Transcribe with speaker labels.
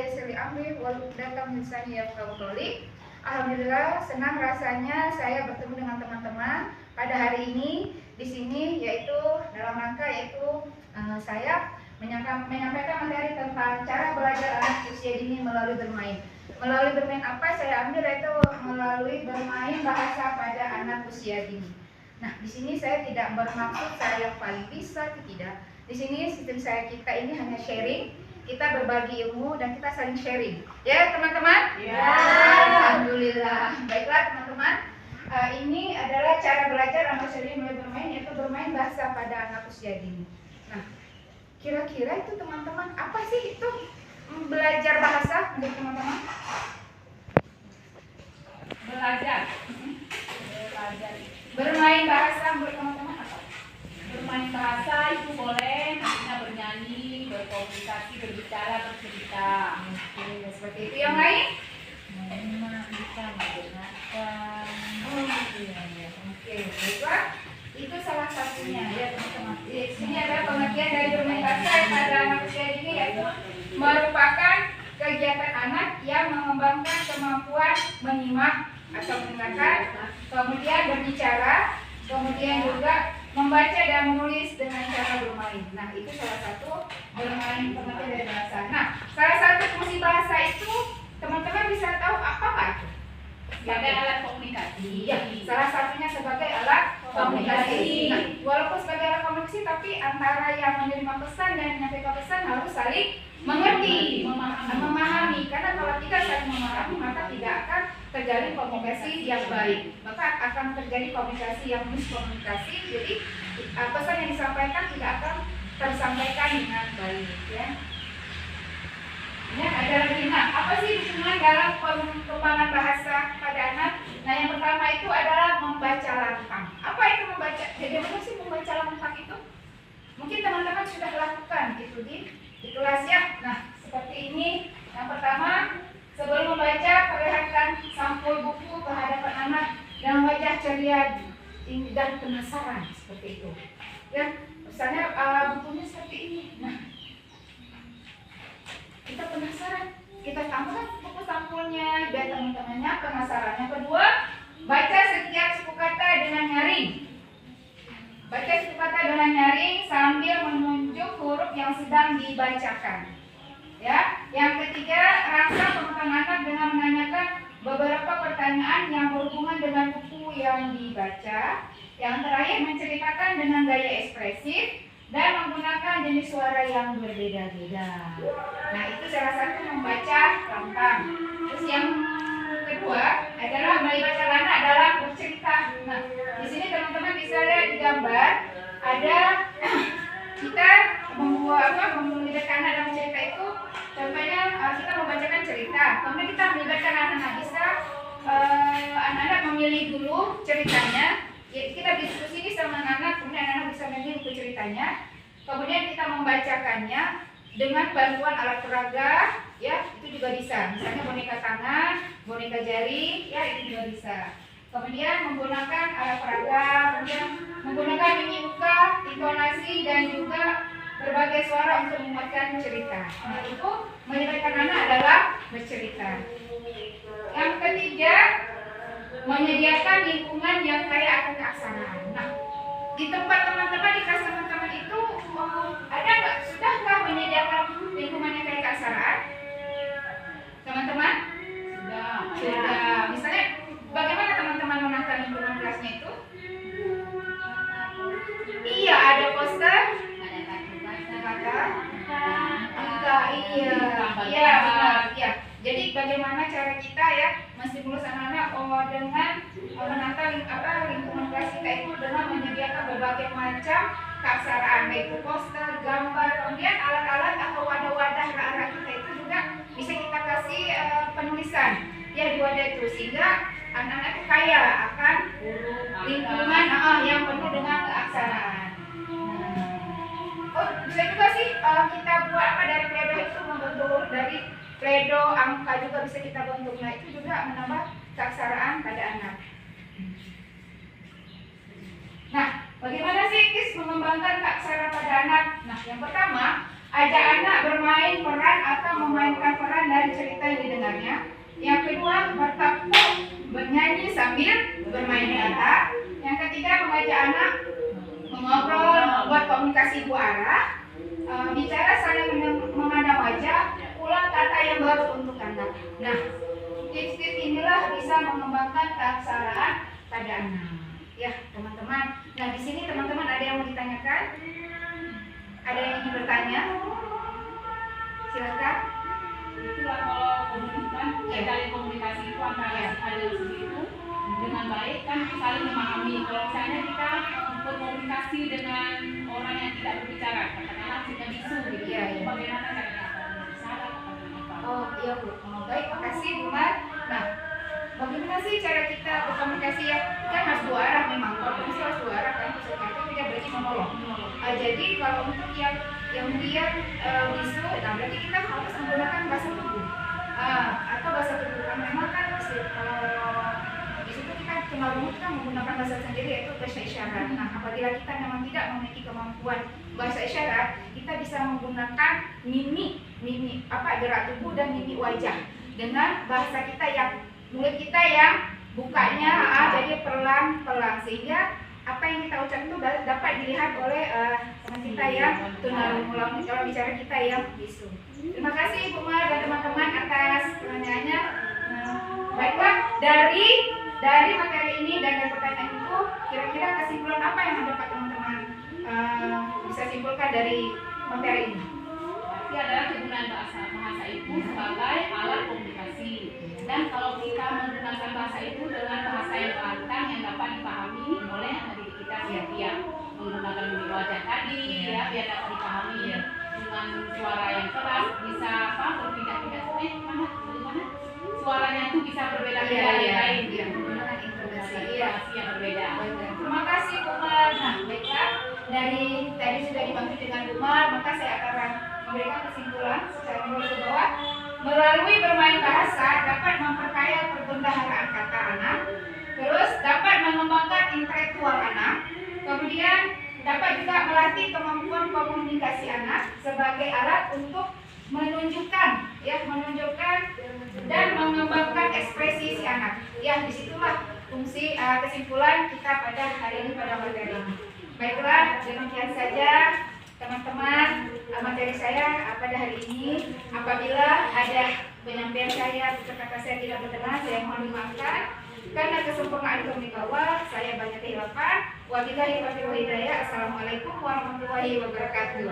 Speaker 1: yasir li amri wahlul lisani yafqahu qawli. Alhamdulillah, senang rasanya saya bertemu dengan teman-teman pada hari ini di sini, yaitu dalam rangka saya menyampaikan materi tentang cara belajar anak usia dini melalui bermain. Melalui bermain apa saya ambil, yaitu melalui bermain bahasa pada anak usia dini. Nah, di sini saya tidak bermaksud saya paling bisa, tidak. Di sini sistem kita ini hanya sharing, kita berbagi ilmu dan kita saling sharing. Ya, teman-teman? Ya. Alhamdulillah. Baiklah, teman-teman. Ini adalah cara belajar anak usia dini melalui bermain, yaitu bermain bahasa pada anak usia dini. Nah, kira-kira itu teman-teman, apa sih itu belajar bahasa untuk teman-teman? Belajar. Bermain bahasa untuk teman-teman apa?
Speaker 2: Bermain bahasa itu boleh nantinya bernyanyi, berkomunikasi, berbicara, bercerita.
Speaker 1: Oke, seperti itu. Yang lain?
Speaker 2: Bisa menggunakan.
Speaker 1: Oke, baiklah. Itu salah satunya ya teman-teman. Di sini ada pengertian dari bermain bahasa pada anak usia dini, yaitu merupakan kegiatan anak yang mengembangkan kemampuan menyimak atau mendengarkan, kemudian berbicara, kemudian juga membaca dan menulis dengan cara bermain. Nah, itu salah satu bermain pengertian dari bahasa. Nah, salah satu fungsi bahasa itu teman-teman bisa tahu apa itu?
Speaker 2: Sebagai alat komunikasi.
Speaker 1: Iya, salah satunya sebagai alat komunikasi. Nah, walaupun sebagai alat komunikasi, tapi antara yang menerima pesan dan menyampaikan pesan harus saling mengerti, memahami. Karena kalau tidak saling memahami, maka tidak akan terjadi komunikasi yang baik. Maka akan terjadi komunikasi yang miskomunikasi. Jadi pesan yang disampaikan tidak akan tersampaikan dengan baik. Ya. Ya, ada lagi. Nah, apa sih hubungan dalam pengembangan bahasa pada anak? Nah, yang pertama itu adalah membaca lantang. Apa itu membaca? Jadi apa sih membaca lantang itu? Mungkin teman-teman sudah lakukan itu di kelas ya. Nah, seperti ini. Yang pertama, sebelum membaca, perlihatkan sampul buku ke hadapan anak dengan wajah ceria dan penasaran seperti itu. Ya, misalnya bukunya seperti ini. Nah, kita penasaran, kita tambahkan buku sampulnya biar teman-temannya penasaran. Yang kedua, baca setiap suku kata dengan nyaring. Baca suku kata dengan nyaring sambil menunjuk huruf yang sedang dibacakan. Ya, yang ketiga, rasa penonton anak dengan menanyakan beberapa pertanyaan yang berhubungan dengan buku yang dibaca. Yang terakhir, menceritakan dengan gaya ekspresif dan menggunakan jenis suara yang berbeda-beda. Nah, itu salah satu membaca lantang. Terus yang kedua adalah membaca lantang adalah bercerita. Nah, di sini teman-teman bisa lihat di gambar ada kita melibatkan anak dalam cerita itu. Contohnya kita membacakan cerita, kemudian kita melibatkan anak-anak. Bisa anak-anak memilih dulu ceritanya. Ya, kita diskusi sama anak-anak, kemudian anak-anak bisa memilih buku ceritanya. Kemudian kita membacakannya dengan bantuan alat peraga, ya itu juga bisa. Misalnya boneka tangan, boneka jari, ya itu juga bisa. Kemudian menggunakan alat peraga, kemudian menggunakan mimik muka, intonasi dan juga berbagai suara untuk membuatkan cerita. Nah, itu melibatkan anak adalah bercerita. Yang ketiga, menyediakan lingkungan yang kaya akan keaksaraan. Nah, di tempat teman-teman, di kelas teman-teman itu ada nggak? Sudahkah menyediakan lingkungan yang kaya keaksaraan? Teman-teman? Sudah. Misalnya, bagaimana teman-teman menata lingkungan kelasnya itu? Iya, ada poster, ada kata, iya, iya. Jadi bagaimana cara kita ya menstimulus anak-anak dengan menata lingkungan kelas kita itu dengan menyediakan berbagai macam keaksaraan, baik itu poster, gambar, kemudian alat-alat atau wadah-wadah arah kita itu juga bisa kita kasih penulisan ya di wadah itu, sehingga anak-anak itu kaya akan lingkungan yang penuh dengan keaksaraan. Oh, bisa juga sih kita buat dari pledo itu membentuk dari pledo, angka juga bisa kita bentuk. Nah, itu juga menambah keaksaraan pada anak. Nah, bagaimana sih KIS mengembangkan keaksaraan pada anak? Nah, yang pertama, ajak anak bermain peran atau memainkan peran dari komunikasi dua arah, bicara saling memandang wajah, ulang kata yang baru untuk anak. Nah, tips-tips inilah bisa mengembangkan keaksaraan pada anak. Ya, teman-teman. Nah, di sini teman-teman ada yang mau ditanyakan? Ada yang ingin bertanya? Silakan.
Speaker 2: Itulah kalau dari komunikasi itu antara si A dan si B itu dengan baik kan saling memahami. Kalau misalnya kita berkomunikasi dengan orang yang tidak berbicara, katakanlah kita bisu gitu. Bagaimana caranya berbicara?
Speaker 1: Oh iya Bu, baik, makasih Bu Mar. Nah, bagaimana sih cara kita berkomunikasi ya? Kan harus dua arah memang, komunikasi harus dua arah kan, itu tidak berarti monolog. Jadi kalau untuk yang dia bisu, nah berarti kita harus menggunakan bahasa tubuh atau bahasa tubuh. Kan memang kan kalau di situ kita cenderung kita menggunakan bahasa sendiri yaitu bahasa isyarat. Nah, apabila kita memang tidak memiliki kemampuan bahasa isyarat, kita bisa menggunakan mimik gerak tubuh dan mimik wajah dengan bahasa kita yang mulut kita yang bukanya jadi pelan-pelan, sehingga apa yang kita ucapkan itu dapat dilihat oleh teman kita yang tunarungu, kalau bicara kita yang bisu. Terima kasih Bu Mar dan teman-teman atas pertanyaannya. Baiklah, dari materi ini dan dari pertanyaan itu, kira-kira kesimpulan apa yang dapat teman-teman bisa simpulkan dari materi ini?
Speaker 2: Berarti adalah kegunaan bahasa itu sebagai alat komunikasi. Dan kalau kita menggunakan bahasa itu dengan bahasa yang lantang yang dapat dipahami oleh diri kita setiap menggunakan mimik wajah tadi ya, biar dapat dipahami dengan suara yang keras, bisa berpindah-pindah mana suaranya itu bisa berbeda-beda lain
Speaker 1: menggunakan intonasi
Speaker 2: yang berbeda.
Speaker 1: Terima kasih Bu Mar. Nah, baiklah, dari tadi sudah dibantu dengan Bu Mar, maka saya akan memberikan kesimpulan secara menurut ke bawah. Melalui bermain bahasa dapat memperkaya perbendaharaan kata anak, terus dapat mengembangkan intelektual anak, kemudian dapat juga melatih kemampuan komunikasi anak sebagai alat untuk menunjukkan dan mengembangkan ekspresi si anak. Ya, disitulah fungsi kesimpulan kita pada hari ini pada materi ini. Baiklah, demikian saja teman-teman materi saya pada hari ini. Apabila ada penyampaian saya, kata saya tidak berkenan, saya mohon dimaafkan. Karena kesempurnaan kami kawal, saya banyak kehilapan. Wabillahi taufiq wal hidayah. Assalamualaikum warahmatullahi wabarakatuh.